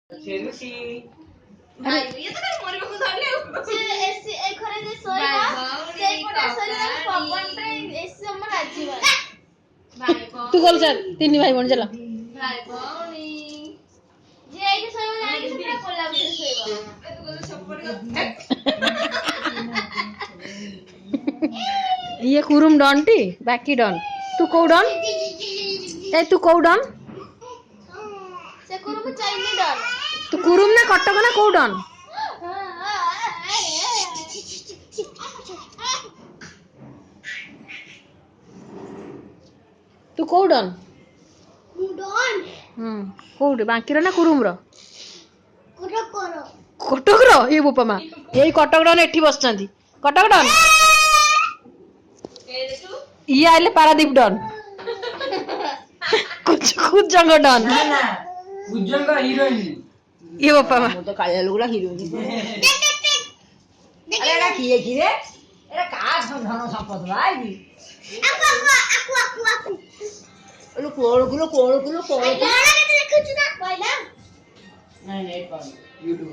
ସେରୁସି ଭାଇ ଇଏ ତ ଖାଲି ମରିବାକୁ ଧରିଲେ ସେ ଏସି ଏ ଖରେ ଯେ ଶୋଇବ ସେଇ ପଟେ ଶୋଇବ ପବନରେ ଏସି ଆମର ରାଜିବ ଭାଇ ତୁ କଲ ଚାଲ ତିନି ଭାଇ ଭଉଣୀ ଚାଲ ଭାଇ ଭଉଣୀ ଯେ ଏଇଠି ଶୋଇବ ଯାଇକି ସେ ପୁରା କୋଲା ଭିତରେ ଶୋଇବ ଏ ତୁ ଗଲେ ସପୋର୍ଟ ये कुरुम डन टी बाकी डन तू कौ डन ए तू कौ डन से कुरुम चाइनी डर तू कुरुम ना कटक ना कौ डन तू कौ डन कौटे बांकीर ना कुरुम रो कटक रो ये बोपमा यही कटक डन एठी बसचंदी कटक डन ये आइले पारादीप डन कुछ जंग डन ନା ନା ଉଜ୍ଜଙ୍କ ହିରୋଇନ ये बोपमा ମୁଁ ତ କାଳିଆ ଲୁଗୁଲା ହିରୋଇନ ଆରେ ଏଟା କିଏ କିରେ ଏଟା କା ଧନ ସମ୍ପଦ ଭାଇ ଏଲୁ କୋଳ କିଲୋ ଦେଖୁଛୁ ନା କହିଲା ନାଇଁ ନାଇଁ ୟୁଟ୍ୟୁବ